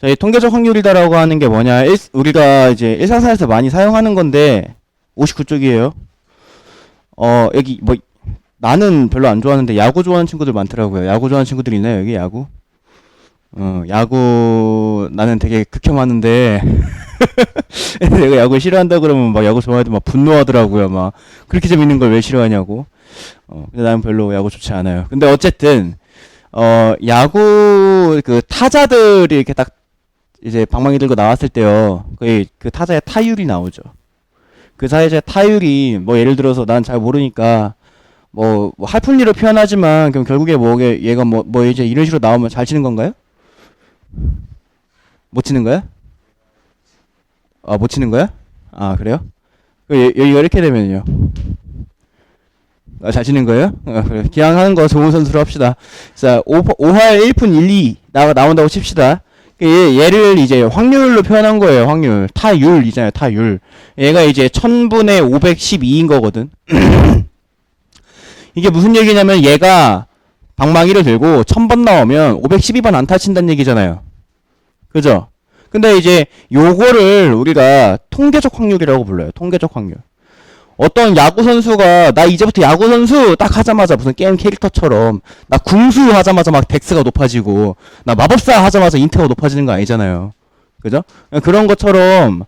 저희 통계적 확률이다라고 하는 게 뭐냐, 우리가 이제 일상생활에서 많이 사용하는 건데, 59쪽이에요. 여기 뭐 나는 별로 안 좋아하는데 야구 좋아하는 친구들 많더라고요. 야구 좋아하는 친구들 있나요, 여기 야구? 야구 나는 되게 극혐하는데 내가 야구 싫어한다 그러면 막 야구 좋아해도 막 분노하더라고요. 막 그렇게 재밌는 걸 왜 싫어하냐고. 근데 나는 별로 야구 좋지 않아요. 근데 어쨌든 야구 그 타자들이 이렇게 딱 이제 방망이 들고 나왔을 때요. 거의 그 타자의 타율이 나오죠. 그 타자의 타율이 뭐 예를 들어서 난 잘 모르니까 뭐 할풍리로 표현하지만 그럼 결국에 뭐 얘가 뭐 이제 이런 식으로 나오면 잘 치는 건가요? 못 치는 거야? 못 치는 거야? 그래요? 여기가 이렇게 되면요. 잘 치는 거예요? 그래. 기왕하는 거 좋은 선수로 합시다. 자, 5할 1푼 1, 2 나온다고 칩시다. 얘를 이제 확률로 표현한 거예요, 확률. 타율이잖아요, 타율. 얘가 이제 1000분의 512인 거거든. 이게 무슨 얘기냐면 얘가 방망이를 들고 1000번 나오면 512번 안타 친다는 얘기잖아요. 그죠? 근데 이제 요거를 우리가 통계적 확률이라고 불러요. 통계적 확률. 어떤 야구 선수가 나 이제부터 야구 선수 딱 하자마자 무슨 게임 캐릭터처럼 나 궁수 하자마자 막 덱스가 높아지고 나 마법사 하자마자 인트가 높아지는 거 아니잖아요. 그죠? 그런 것처럼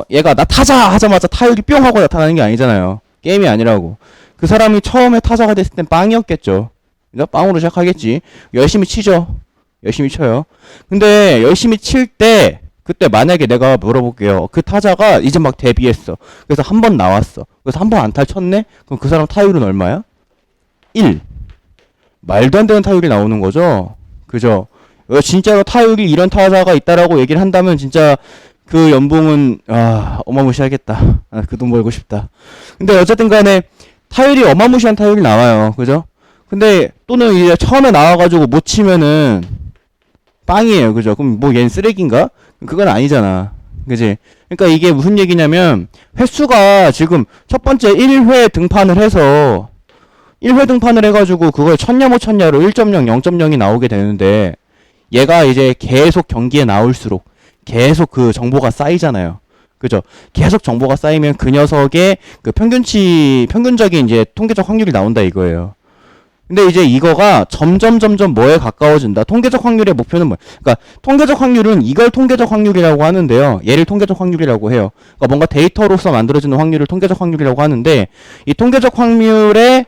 얘가 나 타자 하자마자 타율이 뿅 하고 나타나는 게 아니잖아요. 게임이 아니라고. 그 사람이 처음에 타자가 됐을 땐 빵이었겠죠. 그죠? 빵으로 시작하겠지. 열심히 치죠. 열심히 쳐요. 근데 열심히 칠 때 그때 만약에 내가 물어볼게요. 그 타자가 이제 막 데뷔했어. 그래서 한 번 나왔어. 그래서 한 번 안타를 쳤네? 그럼 그 사람 타율은 얼마야? 1. 말도 안 되는 타율이 나오는 거죠. 그죠? 진짜로 타율이 이런 타자가 있다라고 얘기를 한다면 진짜 그 연봉은 어마무시하겠다. 그 돈 벌고 싶다. 근데 어쨌든 간에 타율이 어마무시한 타율이 나와요. 그죠? 근데 또는 이제 처음에 나와가지고 못 치면은 빵이에요. 그죠? 그럼 뭐 얘는 쓰레기인가? 그건 아니잖아. 그지? 그러니까 이게 무슨 얘기냐면 횟수가 지금 첫 번째 1회 등판을 해서 1회 등판을 해가지고 그걸 쳤냐 못 쳤냐로 1.0, 0.0이 나오게 되는데 얘가 이제 계속 경기에 나올수록 계속 그 정보가 쌓이잖아요. 그죠? 계속 정보가 쌓이면 그 녀석의 그 평균적인 이제 통계적 확률이 나온다 이거예요. 근데 이제 이거가 점점 뭐에 가까워진다. 통계적 확률의 목표는 뭐야? 그러니까 통계적 확률은 이걸 통계적 확률이라고 하는데요. 얘를 통계적 확률이라고 해요. 그러니까 뭔가 데이터로서 만들어지는 확률을 통계적 확률이라고 하는데 이 통계적 확률의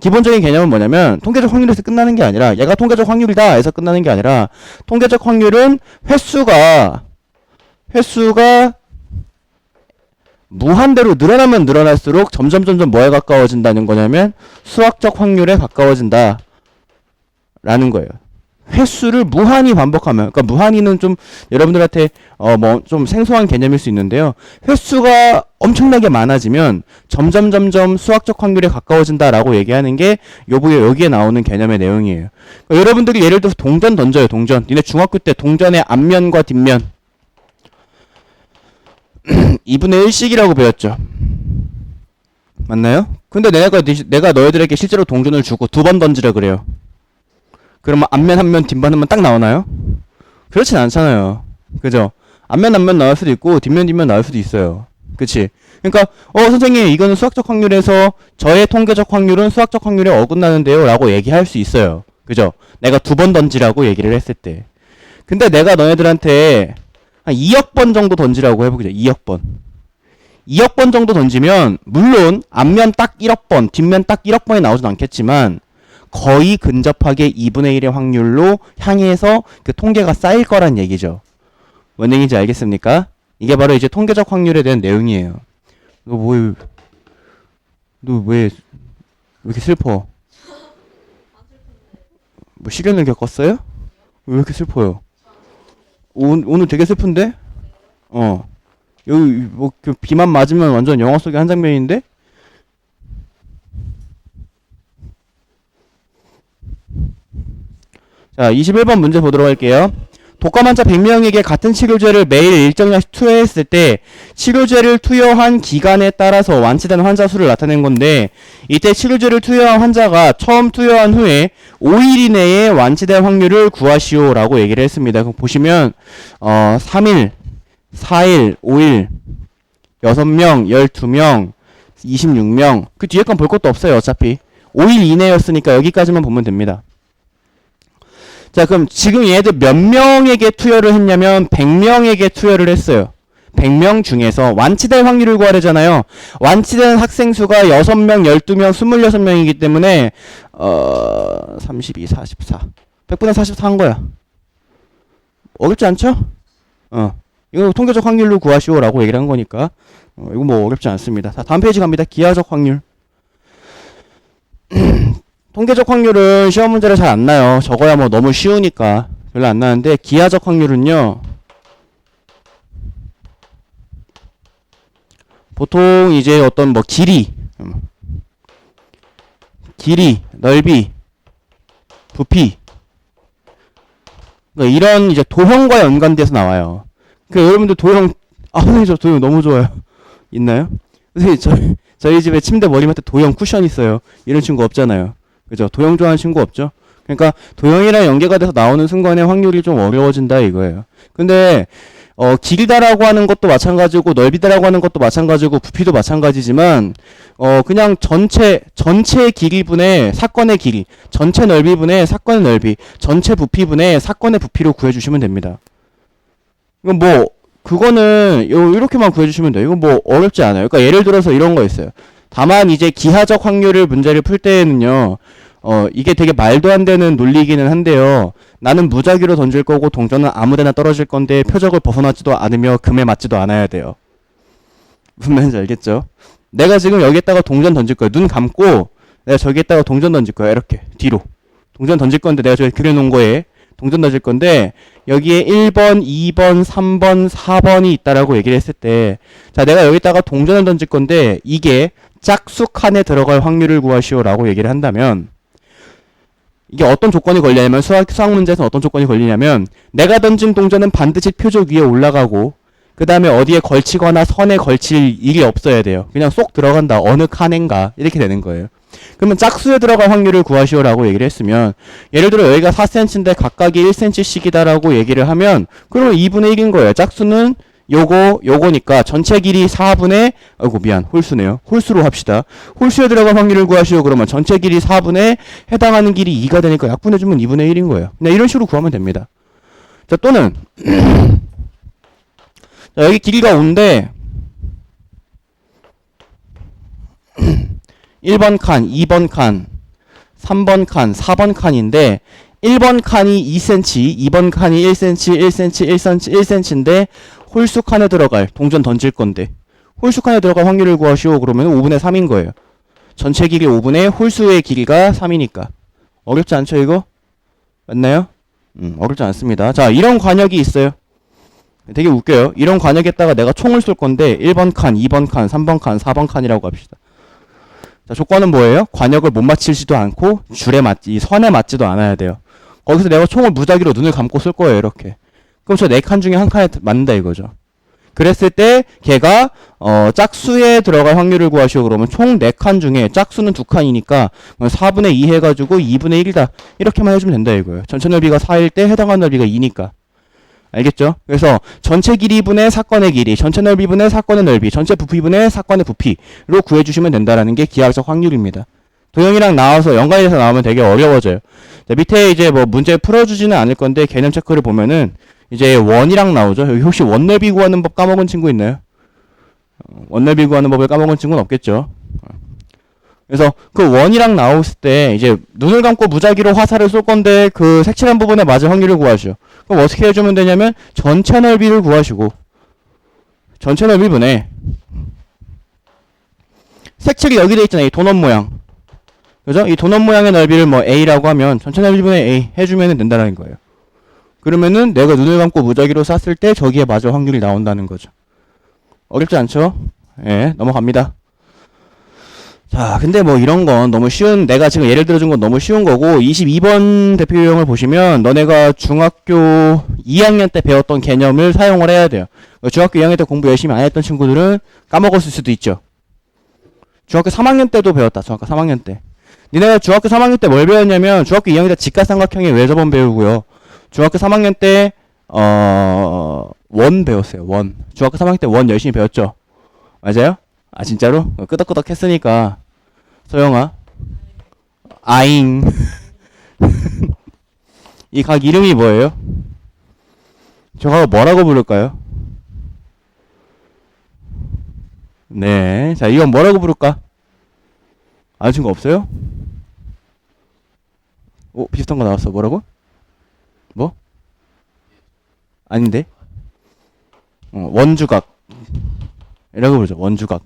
기본적인 개념은 뭐냐면 통계적 확률에서 끝나는 게 아니라 얘가 통계적 확률이다 해서 끝나는 게 아니라 통계적 확률은 횟수가 무한대로 늘어나면 늘어날수록 점점 뭐에 가까워진다는 거냐면 수학적 확률에 가까워진다 라는 거예요. 횟수를 무한히 반복하면, 그러니까 무한히는 좀 여러분들한테 뭐 좀 생소한 개념일 수 있는데요. 횟수가 엄청나게 많아지면 점점 수학적 확률에 가까워진다라고 얘기하는 게 여기에 나오는 개념의 내용이에요. 그러니까 여러분들이 예를 들어서 동전 던져요. 동전. 니네 중학교 때 동전의 앞면과 뒷면 2분의 1씩이라고 배웠죠. 맞나요? 근데 내가 너희들에게 실제로 동전을 주고 2번 던지라 그래요. 그러면 앞면 한 면, 뒷면 한 면 딱 나오나요? 그렇진 않잖아요. 그죠? 앞면 한 면 나올 수도 있고 뒷면 나올 수도 있어요. 그치? 그러니까 선생님 이거는 수학적 확률에서 저의 통계적 확률은 수학적 확률에 어긋나는데요 라고 얘기할 수 있어요. 그죠? 내가 2번 던지라고 얘기를 했을 때. 근데 내가 너희들한테 한 2억 번 정도 던지라고 해보자. 2억 번. 2억 번 정도 던지면 물론 앞면 딱 1억 번, 뒷면 딱 1억 번이 나오진 않겠지만 거의 근접하게 2분의 1의 확률로 향해서 그 통계가 쌓일 거란 얘기죠. 뭔 얘기인지 알겠습니까? 이게 바로 이제 통계적 확률에 대한 내용이에요. 너 왜 이렇게 슬퍼? 뭐 시련을 겪었어요? 왜 이렇게 슬퍼요? 오늘 되게 슬픈데? 여기 뭐 비만 맞으면 완전 영화 속의 한 장면인데? 자, 21번 문제 보도록 할게요. 독감 환자 100명에게 같은 치료제를 매일 일정량씩 투여했을 때 치료제를 투여한 기간에 따라서 완치된 환자 수를 나타낸 건데, 이때 치료제를 투여한 환자가 처음 투여한 후에 5일 이내에 완치될 확률을 구하시오 라고 얘기를 했습니다. 그럼 보시면 3일, 4일, 5일, 6명, 12명, 26명, 그 뒤에 건 볼 것도 없어요. 어차피 5일 이내였으니까 여기까지만 보면 됩니다. 자, 그럼 지금 얘들 몇 명에게 투여를 했냐면 100명에게 투여를 했어요. 100명 중에서 완치될 확률을 구하려잖아요. 완치된 학생 수가 6명, 12명, 26명이기 때문에 32, 44 100분의 44 한 거야. 어렵지 않죠? 이거 통계적 확률로 구하시오 라고 얘기를 한 거니까 이거 뭐 어렵지 않습니다. 자, 다음 페이지 갑니다. 기하적 확률. 통계적 확률은 시험 문제를 잘 안 나요. 적어야 뭐 너무 쉬우니까 별로 안 나는데, 기하적 확률은요, 보통 이제 어떤 뭐 길이, 넓이, 부피, 그러니까 이런 이제 도형과 연관돼서 나와요. 그러니까 여러분들 도형, 선생님 저 도형 너무 좋아요. 있나요? 선생님 저희 집에 침대 머리맡에 도형 쿠션 있어요. 이런 친구 없잖아요. 그죠? 도형 좋아하는 친구 없죠? 그러니까 도형이랑 연계가 돼서 나오는 순간에 확률이 좀 어려워진다 이거예요. 근데 길다라고 하는 것도 마찬가지고 넓이다라고 하는 것도 마찬가지고 부피도 마찬가지지만 그냥 전체 길이분의 사건의 길이, 전체 넓이분의 사건의 넓이, 전체 부피분의 사건의 부피로 구해주시면 됩니다. 이건 뭐 그거는 이렇게만 구해주시면 돼요. 이건 뭐 어렵지 않아요. 그러니까 예를 들어서 이런 거 있어요. 다만 이제 기하적 확률을 문제를 풀 때에는요, 이게 되게 말도 안 되는 논리이기는 한데요. 나는 무작위로 던질 거고 동전은 아무데나 떨어질 건데 표적을 벗어나지도 않으며 금에 맞지도 않아야 돼요. 무슨 말인지 알겠죠? 내가 지금 여기에다가 동전 던질 거예요. 눈 감고 내가 저기에다가 동전 던질 거야. 이렇게 뒤로 동전 던질 건데, 내가 저기 그려놓은 거에 동전 던질 건데 여기에 1번, 2번, 3번, 4번이 있다라고 얘기를 했을 때, 자, 내가 여기다가 동전을 던질 건데 이게 짝수 칸에 들어갈 확률을 구하시오 라고 얘기를 한다면, 이게 어떤 조건이 걸리냐면, 수학 문제에서는 어떤 조건이 걸리냐면, 내가 던진 동전은 반드시 표적 위에 올라가고 그 다음에 어디에 걸치거나 선에 걸칠 일이 없어야 돼요. 그냥 쏙 들어간다. 어느 칸인가 이렇게 되는 거예요. 그러면 짝수에 들어갈 확률을 구하시오 라고 얘기를 했으면, 예를 들어 여기가 4cm인데 각각이 1cm씩이다 라고 얘기를 하면, 그러면 2분의 1인 거예요. 짝수는 요거니까 전체 길이 4분의, 홀수네요. 홀수로 합시다. 홀수에 들어갈 확률을 구하시오. 그러면 전체 길이 4분의 해당하는 길이 2가 되니까 약분해주면 2분의 1인 거예요. 그냥 이런 식으로 구하면 됩니다. 자, 또는 자, 여기 길이가 5인데 1번 칸, 2번 칸, 3번 칸, 4번 칸인데 1번 칸이 2cm, 2번 칸이 1cm, 1cm, 1cm, 1cm인데 홀수 칸에 들어갈, 동전 던질 건데 홀수 칸에 들어갈 확률을 구하시오. 그러면 5분의 3인 거예요. 전체 길이 5분의 홀수의 길이가 3이니까. 어렵지 않죠 이거? 맞나요? 어렵지 않습니다. 자, 이런 관역이 있어요. 되게 웃겨요. 이런 관역에다가 내가 총을 쏠 건데 1번 칸, 2번 칸, 3번 칸, 4번 칸이라고 합시다. 자, 조건은 뭐예요? 관역을 못 맞추지도 않고 이 선에 맞지도 않아야 돼요. 거기서 내가 총을 무작위로 눈을 감고 쏠 거예요. 이렇게. 그럼 저 4칸 중에 한 칸에 맞는다 이거죠. 그랬을 때 걔가 짝수에 들어갈 확률을 구하시오. 그러면 총 4칸 중에 짝수는 2칸이니까 4분의 2 해가지고 2분의 1이다. 이렇게만 해주면 된다 이거예요. 전체 넓이가 4일 때 해당하는 넓이가 2니까. 알겠죠? 그래서 전체 길이분의 사건의 길이, 전체 넓이분의 사건의 넓이, 전체 부피분의 사건의 부피로 구해주시면 된다라는 게 기하학적 확률입니다. 도형이랑 나와서 연관이 돼서 나오면 되게 어려워져요. 자, 밑에 이제 뭐 문제 풀어주지는 않을 건데 개념 체크를 보면은 이제 원이랑 나오죠. 여기 혹시 원넓이 구하는 법 까먹은 친구 있나요? 원넓이 구하는 법을 까먹은 친구는 없겠죠. 그래서 그 원이랑 나왔을 때 이제 눈을 감고 무작위로 화살을 쏠 건데 그 색칠한 부분에 맞을 확률을 구하시오. 그럼 어떻게 해주면 되냐면 전체 넓이를 구하시고 전체 넓이분에 색칠이 여기 돼 있잖아요. 이 도넛 모양. 그죠? 이 도넛 모양의 넓이를 뭐 A라고 하면 전체 넓이분의 A 해주면 된다는 거예요. 그러면은 내가 눈을 감고 무작위로 쐈을 때 저기에 맞을 확률이 나온다는 거죠. 어렵지 않죠? 예, 넘어갑니다. 자, 근데 뭐 이런 건 너무 쉬운, 내가 지금 예를 들어준 건 너무 쉬운 거고, 22번 대표 유형을 보시면 너네가 중학교 2학년 때 배웠던 개념을 사용을 해야 돼요. 중학교 2학년 때 공부 열심히 안 했던 친구들은 까먹었을 수도 있죠. 중학교 3학년 때도 배웠다. 중학교 3학년 때. 니네가 중학교 3학년 때 뭘 배웠냐면, 중학교 2학년 때 직각삼각형의 외접원 배우고요. 중학교 3학년 때, 원 배웠어요. 원. 중학교 3학년 때 원 열심히 배웠죠. 맞아요? 아, 진짜로? 끄덕끄덕 했으니까. 소영아. 아잉. 이 각 이름이 뭐예요? 저 각 뭐라고 부를까요? 네. 자, 이건 뭐라고 부를까? 아는 친구 없어요? 오, 비슷한 거 나왔어. 뭐라고? 뭐? 아닌데? 원주각. 이라고 부르죠. 원주각.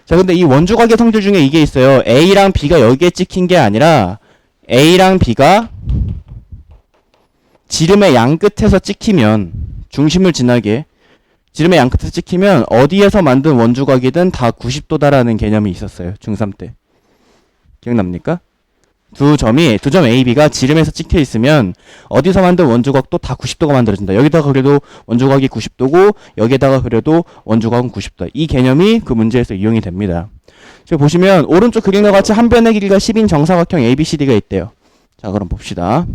자, 근데 이 원주각의 성질 중에 이게 있어요. A랑 B가 여기에 찍힌 게 아니라 A랑 B가 지름의 양 끝에서 찍히면, 중심을 지나게 지름의 양 끝에서 찍히면 어디에서 만든 원주각이든 다 90도다라는 개념이 있었어요. 중3 때. 기억납니까? 두 점 A, B가 지름에서 찍혀 있으면 어디서 만든 원주각도 다 90도가 만들어진다. 여기다가 그래도 원주각이 90도고 여기에다가 그래도 원주각은 90도다. 이 개념이 그 문제에서 이용이 됩니다. 지금 보시면 오른쪽 그림과 같이 한 변의 길이가 10인 정사각형 ABCD가 있대요. 자, 그럼 봅시다.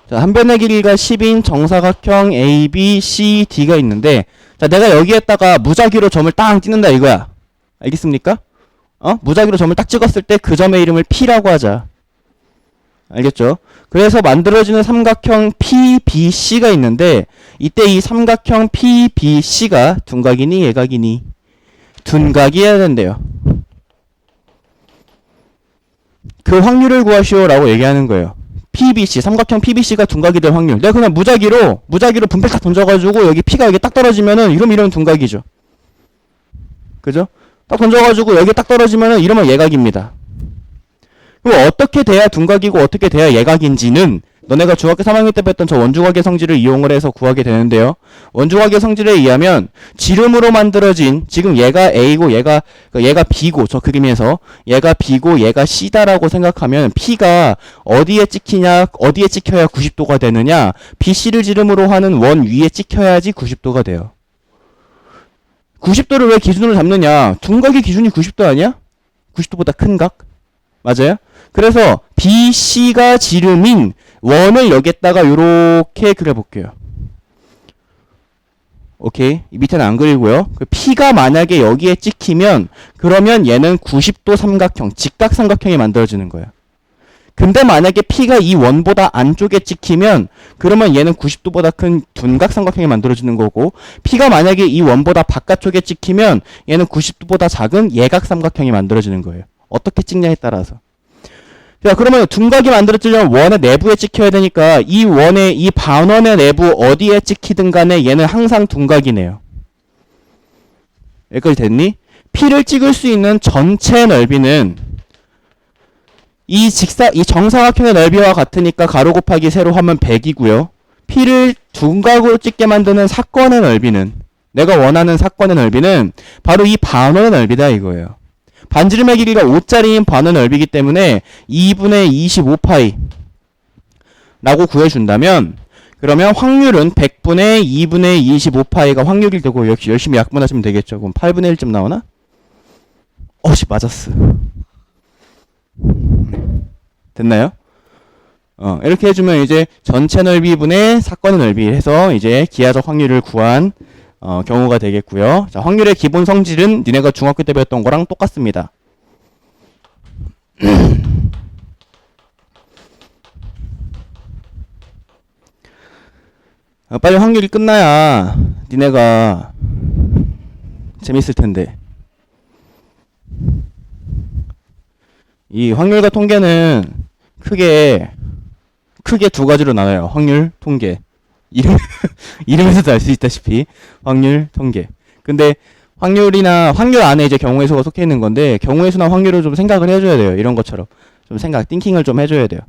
자, 한 변의 길이가 10인 정사각형 ABCD가 있는데, 자, 내가 여기에다가 무작위로 점을 딱 찍는다 이거야. 알겠습니까? 무작위로 점을 딱 찍었을 때 그 점의 이름을 P라고 하자. 알겠죠? 그래서 만들어지는 삼각형 PBC가 있는데, 이때 이 삼각형 PBC가 둔각이니 예각이니? 둔각이어야 된대요. 그 확률을 구하시오라고 얘기하는 거예요. PBC, 삼각형 PBC가 둔각이 될 확률. 내가 그냥 무작위로 분필 딱 던져가지고 여기 P가 여기 딱 떨어지면은 이러면 둔각이죠. 그죠? 딱 던져가지고 여기 딱 떨어지면은 이러면 예각입니다. 그럼 어떻게 돼야 둔각이고 어떻게 돼야 예각인지는 너네가 중학교 3학년 때 배웠던 저 원주각의 성질을 이용을 해서 구하게 되는데요. 원주각의 성질에 의하면 지름으로 만들어진, 지금 얘가 A고 얘가 B고, 저 그림에서 얘가 B고 얘가 C다라고 생각하면 P가 어디에 찍히냐, 어디에 찍혀야 90도가 되느냐, BC를 지름으로 하는 원 위에 찍혀야지 90도가 돼요. 90도를 왜 기준으로 잡느냐? 둔각의 기준이 90도 아니야? 90도보다 큰 각? 맞아요? 그래서 BC가 지름인 원을 여기에다가 요렇게 그려볼게요. 오케이. 밑에는 안 그리고요. 그 P가 만약에 여기에 찍히면 그러면 얘는 90도 삼각형, 직각삼각형이 만들어지는 거예요. 근데 만약에 P가 이 원보다 안쪽에 찍히면 그러면 얘는 90도보다 큰 둔각삼각형이 만들어지는 거고, P가 만약에 이 원보다 바깥쪽에 찍히면 얘는 90도보다 작은 예각삼각형이 만들어지는 거예요. 어떻게 찍냐에 따라서. 자, 그러면 둔각이 만들어지려면 원의 내부에 찍혀야 되니까 이 원의, 이 반원의 내부 어디에 찍히든 간에 얘는 항상 둔각이네요. 여기까지 됐니? P를 찍을 수 있는 전체 넓이는 이 정사각형의 넓이와 같으니까 가로 곱하기 세로 하면 100이고요. P를 둔각으로 찍게 만드는 사건의 넓이는, 내가 원하는 사건의 넓이는 바로 이 반원의 넓이다 이거예요. 반지름의 길이가 5짜리인 반원 넓이기 때문에 2분의 25파이 라고 구해준다면, 그러면 확률은 100분의 2분의 25파이가 확률이 되고, 역시 열심히 약분하시면 되겠죠. 그럼 8분의 1쯤 나오나? 맞았어. 됐나요? 이렇게 해주면 이제 전체 넓이분의 사건의 넓이 해서 이제 기하적 확률을 구한 경우가 되겠고요. 자, 확률의 기본 성질은 니네가 중학교 때 배웠던 거랑 똑같습니다. 빨리 확률이 끝나야 니네가 재밌을 텐데. 이 확률과 통계는 크게 두 가지로 나눠요. 확률, 통계. 이름에서도 알 수 있다시피 확률, 통계. 근데 확률 안에 이제 경우의 수가 속해 있는 건데, 경우의 수나 확률을 좀 생각을 해줘야 돼요. 이런 것처럼 좀 띵킹을 좀 해줘야 돼요.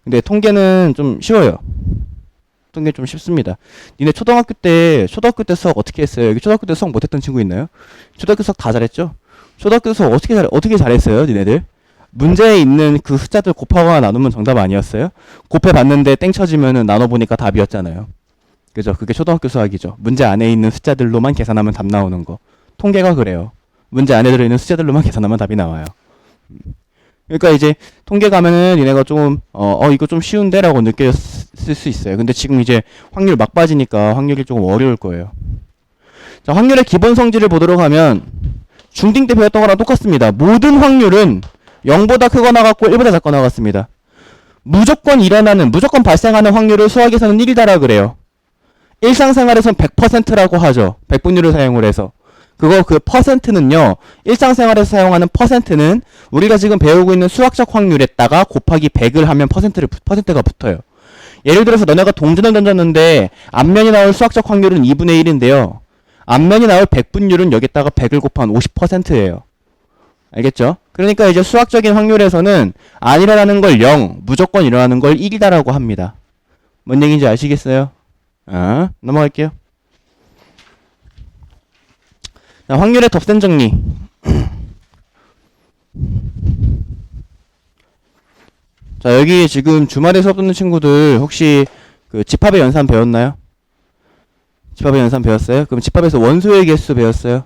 근데 통계는 좀 쉬워요. 했던 게 좀 쉽습니다. 니네 초등학교 때 수학 어떻게 했어요? 여기 초등학교 때 수학 못했던 친구 있나요? 초등학교 수학 다 잘했죠? 초등학교 수학 어떻게 잘했어요, 니네들? 문제에 있는 그 숫자들 곱하거나 나누면 정답 아니었어요? 곱해봤는데 땡 쳐지면은 나눠보니까 답이었잖아요. 그죠? 그게 초등학교 수학이죠. 문제 안에 있는 숫자들로만 계산하면 답 나오는 거. 통계가 그래요. 문제 안에 들어있는 숫자들로만 계산하면 답이 나와요. 그러니까 이제 통계 가면은 얘네가 좀 이거 좀 쉬운데 라고 느꼈을 수 있어요. 근데 지금 이제 확률 막 빠지니까 확률이 조금 어려울 거예요. 자, 확률의 기본 성질을 보도록 하면 중딩 때 배웠던 거랑 똑같습니다. 모든 확률은 0보다 크거나 같고 1보다 작거나 같습니다. 무조건 발생하는 확률을 수학에서는 1이다라 그래요. 일상생활에선 100%라고 하죠. 백분율을 사용을 해서. 그 퍼센트는요, 일상생활에서 사용하는 퍼센트는 우리가 지금 배우고 있는 수학적 확률에다가 곱하기 100을 하면 퍼센트가 붙어요. 예를 들어서 너네가 동전을 던졌는데 앞면이 나올 수학적 확률은 2분의 1인데요. 앞면이 나올 백분율은 여기다가 100을 곱한 50%예요. 알겠죠? 그러니까 이제 수학적인 확률에서는 안 일어나는 걸 0, 무조건 일어나는 걸 1이다라고 합니다. 뭔 얘기인지 아시겠어요? 넘어갈게요. 자, 확률의 덧셈 정리. 자, 여기 지금 주말에 수업 듣는 친구들 혹시 그 집합의 연산 배웠나요? 집합의 연산 배웠어요? 그럼 집합에서 원소의 개수 배웠어요?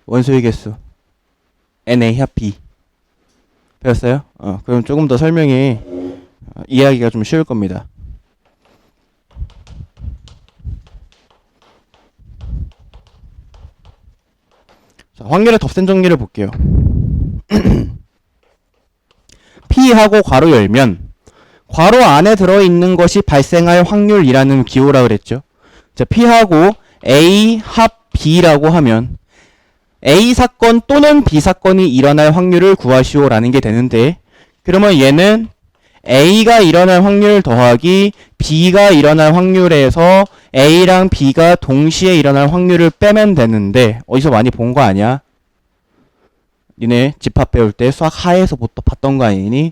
원소의 개수. NA 합 B. 배웠어요? 그럼 조금 더 설명이 이해하기가 좀 쉬울 겁니다. 자, 확률의 덧셈 정리를 볼게요. P하고 괄호 열면 괄호 안에 들어있는 것이 발생할 확률이라는 기호라 그랬죠. 자, P하고 A 합 B라고 하면 A 사건 또는 B 사건이 일어날 확률을 구하시오라는 게 되는데, 그러면 얘는 A가 일어날 확률 더하기 B가 일어날 확률에서 A랑 B가 동시에 일어날 확률을 빼면 되는데, 어디서 많이 본 거 아니야? 니네 집합 배울 때 수학 하에서 봤던 거 아니니?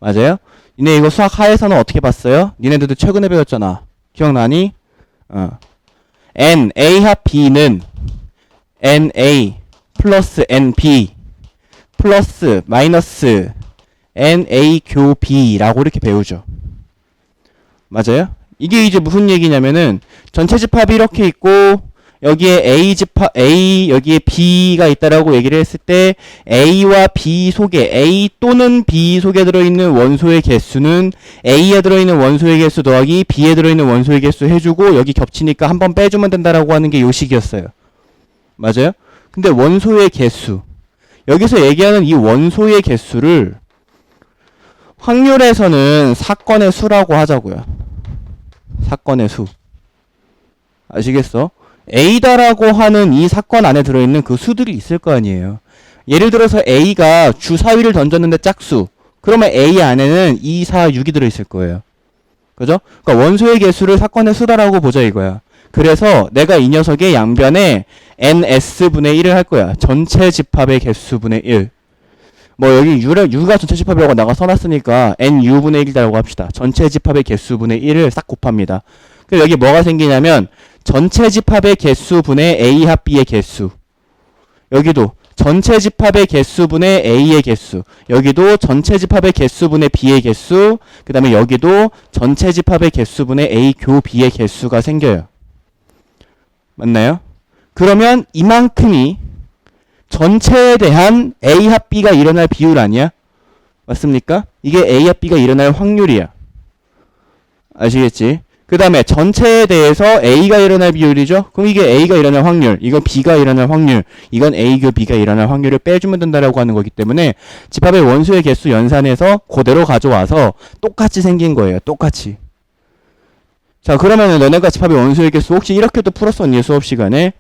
맞아요? 니네 이거 수학 하에서는 어떻게 봤어요? 니네들도 최근에 배웠잖아. 기억나니? A 합 B는 NA 플러스 NB 플러스 마이너스 NA 교 B라고 이렇게 배우죠. 맞아요? 이게 이제 무슨 얘기냐면은 전체 집합이 이렇게 있고 여기에 A 여기에 B가 있다라고 얘기를 했을 때 A와 B 속에 A 또는 B 속에 들어있는 원소의 개수는 A에 들어있는 원소의 개수 더하기 B에 들어있는 원소의 개수 해주고 여기 겹치니까 한번 빼주면 된다라고 하는 게 요식이었어요. 맞아요? 근데 원소의 개수, 여기서 얘기하는 이 원소의 개수를 확률에서는 사건의 수라고 하자고요. 사건의 수. 아시겠어? A다라고 하는 이 사건 안에 들어있는 그 수들이 있을 거 아니에요. 예를 들어서 A가 주사위를 던졌는데 짝수. 그러면 A 안에는 2, 4, 6이 들어있을 거예요. 그죠? 그러니까 원소의 개수를 사건의 수다라고 보자 이거야. 그래서 내가 이 녀석의 양변에 NS분의 1을 할 거야. 전체 집합의 개수분의 1. 뭐 여기 U가 전체 집합이라고 나가 써놨으니까 NU분의 1이라고 합시다. 전체 집합의 개수분의 1을 싹 곱합니다. 그럼 여기 뭐가 생기냐면 전체 집합의 개수분의 A 합 B의 개수. 여기도 전체 집합의 개수분의 A의 개수. 여기도 전체 집합의 개수분의 B의 개수. 그 다음에 여기도 전체 집합의 개수분의 A 교 B의 개수가 생겨요. 맞나요? 그러면 이만큼이 전체에 대한 A 합 B가 일어날 비율 아니야? 맞습니까? 이게 A 합 B가 일어날 확률이야. 아시겠지? 그 다음에 전체에 대해서 A가 일어날 비율이죠? 그럼 이게 A가 일어날 확률, 이건 B가 일어날 확률, 이건 A 교 B가 일어날 확률을 빼주면 된다라고 하는 거기 때문에 집합의 원소의 개수 연산해서 그대로 가져와서 똑같이 생긴 거예요. 똑같이. 자, 그러면은 너네가 집합의 원소의 개수 혹시 이렇게도 풀었었니? 수업 시간에?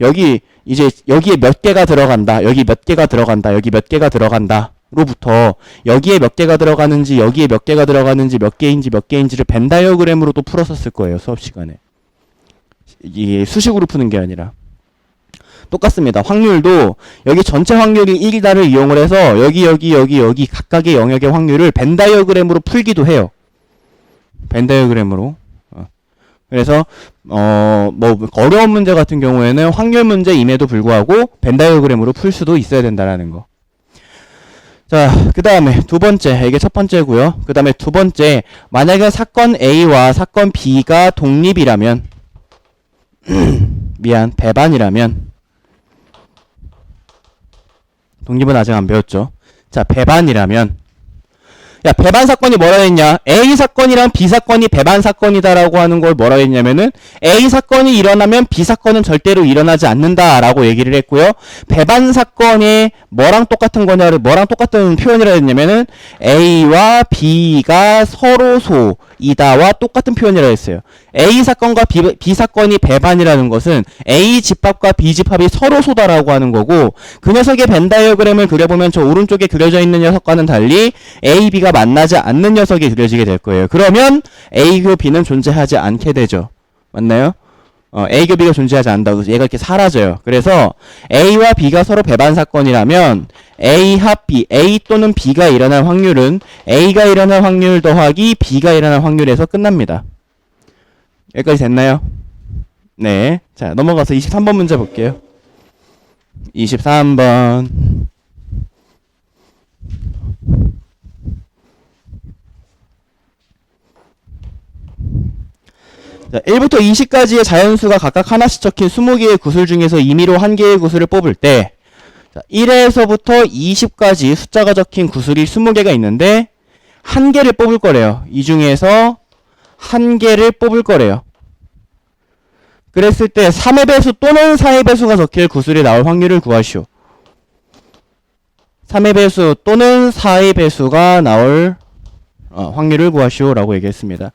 여기 이제 여기에 몇 개가 들어간다. 여기 몇 개가 들어간다. 여기 몇 개가 들어간다. 로부터 여기에 몇 개가 들어가는지 여기에 몇 개가 들어가는지 몇 개인지를 벤 다이어그램으로도 풀었었을 거예요. 수업 시간에. 이게 수식으로 푸는 게 아니라. 똑같습니다. 확률도 여기 전체 확률이 1이다를 이용을 해서 여기 각각의 영역의 확률을 벤 다이어그램으로 풀기도 해요. 벤 다이어그램으로. 그래서 뭐 어려운 문제 같은 경우에는 확률 문제임에도 불구하고 벤 다이어그램으로 풀 수도 있어야 된다라는 거. 자, 그 다음에 두 번째, 이게 첫 번째고요. 그 다음에 두 번째, 만약에 사건 A와 사건 B가 독립이라면 미안, 배반이라면 독립은 아직 안 배웠죠. 자, 배반이라면 야, 배반 사건이 뭐라 했냐? A 사건이랑 B 사건이 배반 사건이다라고 하는 걸 뭐라 했냐면은 A 사건이 일어나면 B 사건은 절대로 일어나지 않는다라고 얘기를 했고요. 배반 사건이 뭐랑 똑같은 거냐를 뭐랑 똑같은 표현이라 했냐면은 A와 B가 서로 소이다와 똑같은 표현이라 했어요. A 사건과 B 사건이 배반이라는 것은 A 집합과 B 집합이 서로 소다라고 하는 거고, 그 녀석의 벤 다이어그램을 그려보면 저 오른쪽에 그려져 있는 녀석과는 달리 A, B가 만나지 않는 녀석이 그려지게 될 거예요. 그러면 A교 B는 존재하지 않게 되죠. 맞나요? A교 B가 존재하지 않는다고 얘가 이렇게 사라져요. 그래서 A와 B가 서로 배반 사건이라면 A 합 B, A 또는 B가 일어날 확률은 A가 일어날 확률 더하기 B가 일어날 확률에서 끝납니다. 여기까지 됐나요? 네. 자, 넘어가서 23번 문제 볼게요. 23번. 자, 1부터 20까지의 자연수가 각각 하나씩 적힌 20개의 구술 중에서 임의로 한 개의 구술을 뽑을 때, 자, 1에서부터 20까지 숫자가 적힌 구술이 20개가 있는데 한 개를 뽑을 거래요. 이 중에서 한 개를 뽑을 거래요. 그랬을 때 3의 배수 또는 4의 배수가 적힐 구술이 나올 확률을 구하시오. 3의 배수 또는 4의 배수가 나올 확률을 구하시오 라고 얘기했습니다.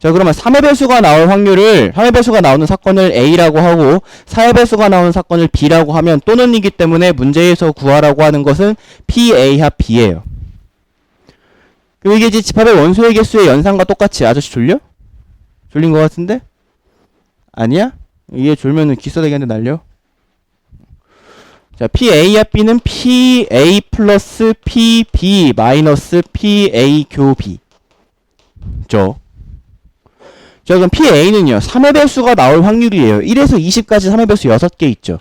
자, 그러면 3의 배수가 나올 확률을, 3의 배수가 나오는 사건을 A라고 하고 4의 배수가 나오는 사건을 B라고 하면 또는이기 때문에 문제에서 구하라고 하는 것은 PA 합 B예요. 그리고 이게 이제 집합의 원소의 개수의 연산과 똑같이. 아저씨 졸려? 졸린 것 같은데? 아니야? 이게 졸면은 기싸대기한테 날려? 자, PA 합 B는 PA 플러스 PB 마이너스 PA 교 B. 자, 그럼 PA는요, 3의 배수가 나올 확률이에요. 1에서 20까지 3의 배수 6개 있죠.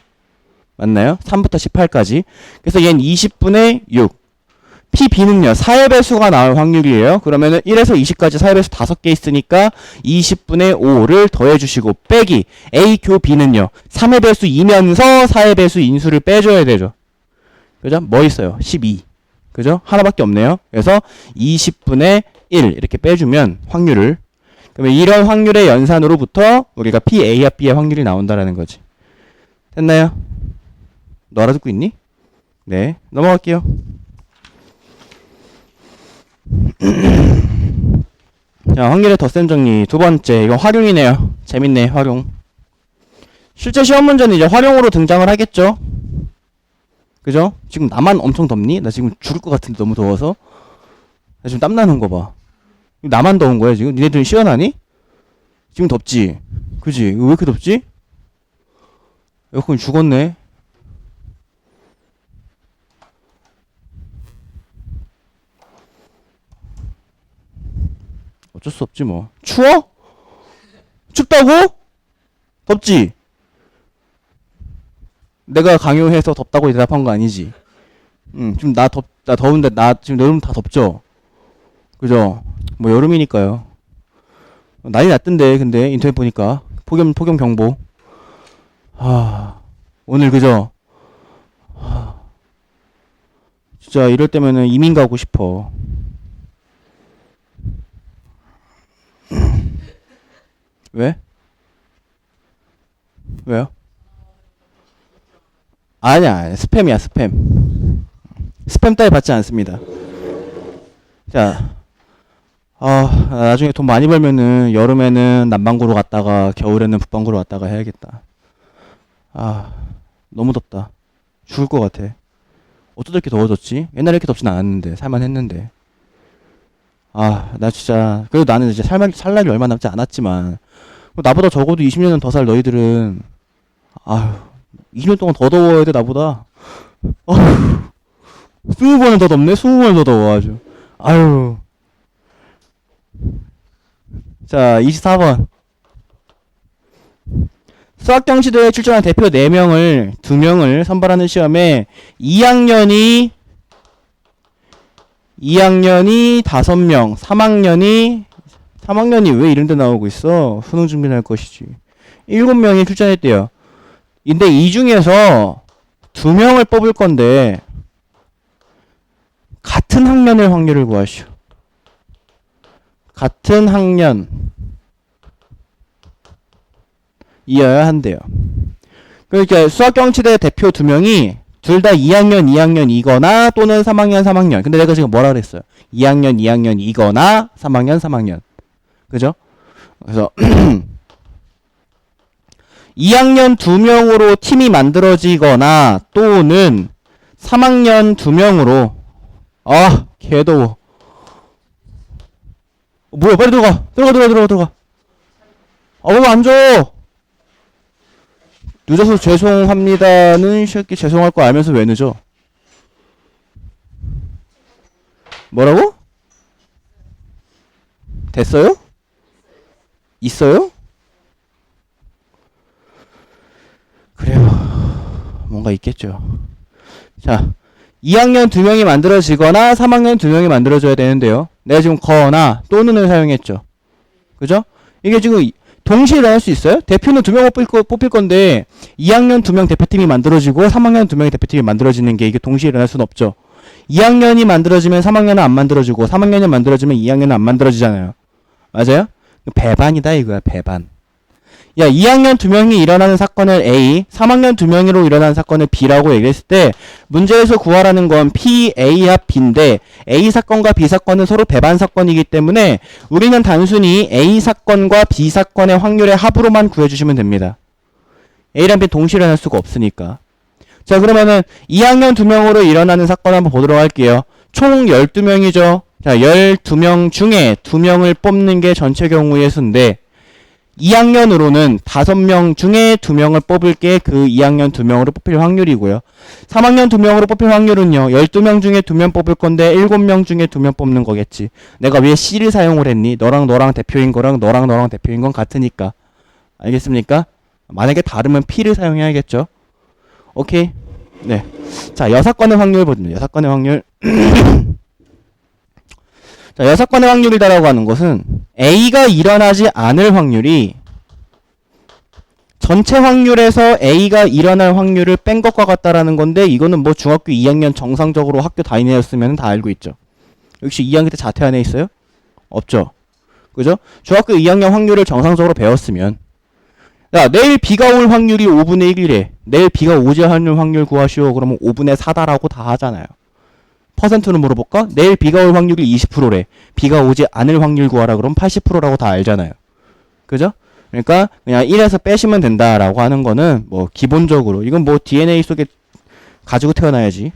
맞나요? 3부터 18까지. 그래서 얘는 20분의 6. PB는요, 4의 배수가 나올 확률이에요. 그러면은 1에서 20까지 4의 배수 5개 있으니까 20분의 5를 더해주시고, 빼기. A 교 B는요, 3의 배수이면서 4의 배수 인수를 빼줘야 되죠. 그죠? 뭐 있어요? 12. 그죠? 하나밖에 없네요. 그래서 20분의 1 이렇게 빼주면 확률을, 그러면 이런 확률의 연산으로부터 우리가 PA 합 B의 확률이 나온다라는 거지. 됐나요? 너 알아듣고 있니? 네. 넘어갈게요. 자, 확률의 덧셈 정리 두 번째. 이거 활용이네요. 재밌네, 활용. 실제 시험 문제는 이제 활용으로 등장을 하겠죠. 그죠? 지금 나만 엄청 덥니? 나 지금 죽을 것 같은데 너무 더워서. 나 지금 땀나는 거 봐. 나만 더운 거야 지금? 니네들은 시원하니? 지금 덥지? 그지? 왜 이렇게 덥지? 에어컨이 죽었네. 어쩔 수 없지 뭐. 추워? 춥다고? 덥지? 내가 강요해서 덥다고 대답한 거 아니지? 지금 나 더운데 나 지금 여름 다 덥죠? 그죠? 뭐 여름이니까요. 난리 났던데 근데 인터넷 보니까 폭염 경보. 오늘 그죠? 진짜 이럴 때면은 이민 가고 싶어. 왜? 왜요? 아니야, 스팸이야, 스팸. 스팸 따위 받지 않습니다. 자, 나중에 돈 많이 벌면은 여름에는 남반구로 갔다가 겨울에는 북반구로 왔다가 해야겠다. 너무 덥다. 죽을 것 같아. 어쩌다 이렇게 더워졌지? 옛날에 이렇게 덥진 않았는데, 살만했는데. 나 진짜, 그래도 나는 이제 살 날이 얼마 남지 않았지만, 나보다 적어도 20년은 더 살 너희들은, 20년 동안 더 더워야 돼, 나보다. 20번은 더 덥네? 20번은 더 더워, 아주. 자, 24번. 수학경시대에 출전한 대표 4명을 2명을 선발하는 시험에 2학년이 5명, 3학년이 왜 이런 데 나오고 있어? 수능 준비할 것이지. 7명이 출전했대요. 근데 이 중에서 2명을 뽑을 건데 같은 학년의 확률을 구하시오. 같은 학년 이어야 한대요. 그러니까 수학경시대 대표 2명이 둘 다 2학년이거나 또는 3학년. 근데 내가 지금 뭐라 그랬어요? 2학년이거나 3학년. 그죠? 그래서 2학년 2명으로 팀이 만들어지거나 또는 3학년 2명으로 개더워. 뭐야, 빨리 들어가. 왜 안 줘? 늦어서 죄송합니다는 새끼 죄송할 거 알면서 왜 늦어? 뭐라고? 됐어요? 있어요? 그래요. 뭔가 있겠죠. 자, 2학년 2명이 만들어지거나 3학년 2명이 만들어져야 되는데요. 내가 지금 거나 또는을 사용했죠. 그죠? 이게 지금 동시에 일어날 수 있어요? 대표는 2명 뽑힐 건데 2학년 2명 대표팀이 만들어지고 3학년 2명의 대표팀이 만들어지는 게 이게 동시에 일어날 수는 없죠. 2학년이 만들어지면 3학년은 안 만들어지고 3학년이 만들어지면 2학년은 안 만들어지잖아요. 맞아요? 배반이다 이거야. 배반. 야, 2학년 2명이 일어나는 사건을 A, 3학년 2명으로 일어나는 사건을 B라고 얘기했을 때 문제에서 구하라는 건 P, A와 B인데 A 사건과 B 사건은 서로 배반 사건이기 때문에 우리는 단순히 A 사건과 B 사건의 확률의 합으로만 구해주시면 됩니다. A랑 B 동시에 일어날 수가 없으니까. 자, 그러면은 2학년 2명으로 일어나는 사건 한번 보도록 할게요. 총 12명이죠. 자, 12명 중에 2명을 뽑는 게 전체 경우의 수인데 2학년으로는 5명 중에 2명을 뽑을 게 그 2학년 2명으로 뽑힐 확률이고요. 3학년 2명으로 뽑힐 확률은요. 12명 중에 2명 뽑을 건데 7명 중에 2명 뽑는 거겠지. 내가 왜 C를 사용을 했니? 너랑 대표인 거랑 너랑 대표인 건 같으니까. 알겠습니까? 만약에 다르면 P를 사용해야겠죠. 오케이. 네. 자, 여사건의 확률 보입니다. 여사건의 확률. 자, 여사건의 확률이다라고 하는 것은 A가 일어나지 않을 확률이 전체 확률에서 A가 일어날 확률을 뺀 것과 같다라는 건데 이거는 뭐 중학교 2학년 정상적으로 학교 다니는 애였으면 다 알고 있죠. 역시 2학년 때 자퇴 안에 있어요? 없죠. 그죠? 중학교 2학년 확률을 정상적으로 배웠으면 야, 내일 비가 올 확률이 5분의 1이래. 내일 비가 오지 않을 확률 구하시오. 그러면 5분의 4다라고 다 하잖아요. 퍼센트는 물어볼까? 내일 비가 올 확률이 20%래. 비가 오지 않을 확률 구하라 그러면 80%라고 다 알잖아요. 그죠? 그러니까 그냥 1에서 빼시면 된다라고 하는 거는 뭐 기본적으로 이건 뭐 DNA 속에 가지고 태어나야지.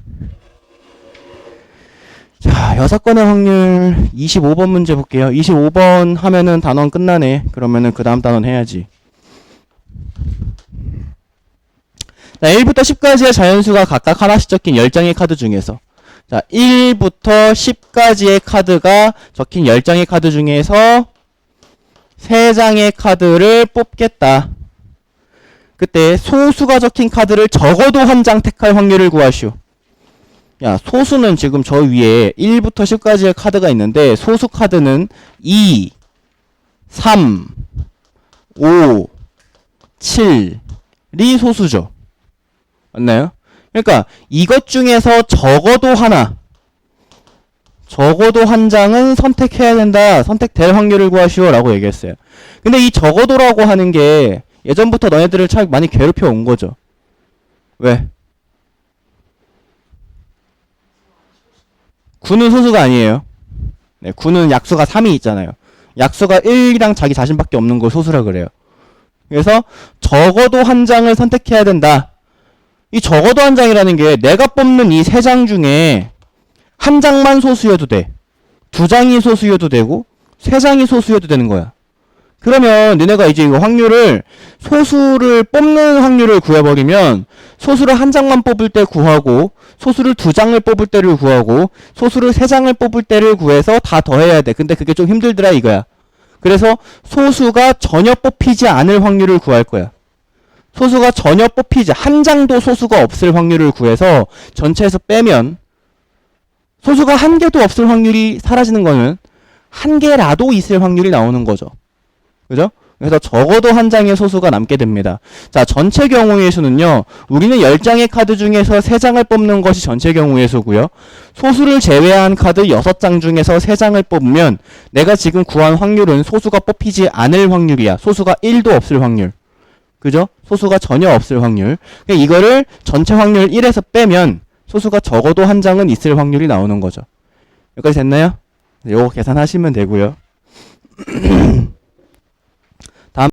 자, 여사건의 확률 25번 문제 볼게요. 25번 하면은 단원 끝나네. 그러면은 그 다음 단원 해야지. 자, 1부터 10까지의 자연수가 각각 하나씩 적힌 10장의 카드 중에서 자, 1부터 10까지의 카드가 적힌 10장의 카드 중에서 3장의 카드를 뽑겠다. 그때 소수가 적힌 카드를 적어도 한 장 택할 확률을 구하시오. 야, 소수는 지금 저 위에 1부터 10까지의 카드가 있는데 소수 카드는 2, 3, 5, 7이 소수죠. 맞나요? 그러니까 이것 중에서 적어도 한 장은 선택해야 된다. 선택될 확률을 구하시오 라고 얘기했어요. 근데 이 적어도라고 하는 게 예전부터 너네들을 참 많이 괴롭혀 온 거죠. 왜? 9는 소수가 아니에요. 네, 9는 약수가 3이 있잖아요. 약수가 1이랑 자기 자신밖에 없는 걸 소수라 그래요. 그래서 적어도 한 장을 선택해야 된다. 이 적어도 한 장이라는 게 내가 뽑는 이 3장 중에 한 장만 소수여도 돼. 2장이 소수여도 되고 3장이 소수여도 되는 거야. 그러면 너네가 이제 이거 확률을 소수를 뽑는 확률을 구해버리면 소수를 한 장만 뽑을 때 구하고 소수를 2장을 뽑을 때를 구하고 소수를 3장을 뽑을 때를 구해서 다 더해야 돼. 근데 그게 좀 힘들더라 이거야. 그래서 소수가 전혀 뽑히지 않을 확률을 구할 거야. 소수가 전혀 뽑히지, 한 장도 소수가 없을 확률을 구해서 전체에서 빼면 소수가 한 개도 없을 확률이 사라지는 거는 한 개라도 있을 확률이 나오는 거죠. 그죠? 그래서 적어도 한 장의 소수가 남게 됩니다. 자, 전체 경우의 수는요. 우리는 10장의 카드 중에서 3장을 뽑는 것이 전체 경우의 수고요. 소수를 제외한 카드 6장 중에서 3장을 뽑으면 내가 지금 구한 확률은 소수가 뽑히지 않을 확률이야. 소수가 1도 없을 확률. 그죠? 소수가 전혀 없을 확률. 그러니까 이거를 전체 확률 1에서 빼면 소수가 적어도 한 장은 있을 확률이 나오는 거죠. 여기까지 됐나요? 요거 계산하시면 되고요.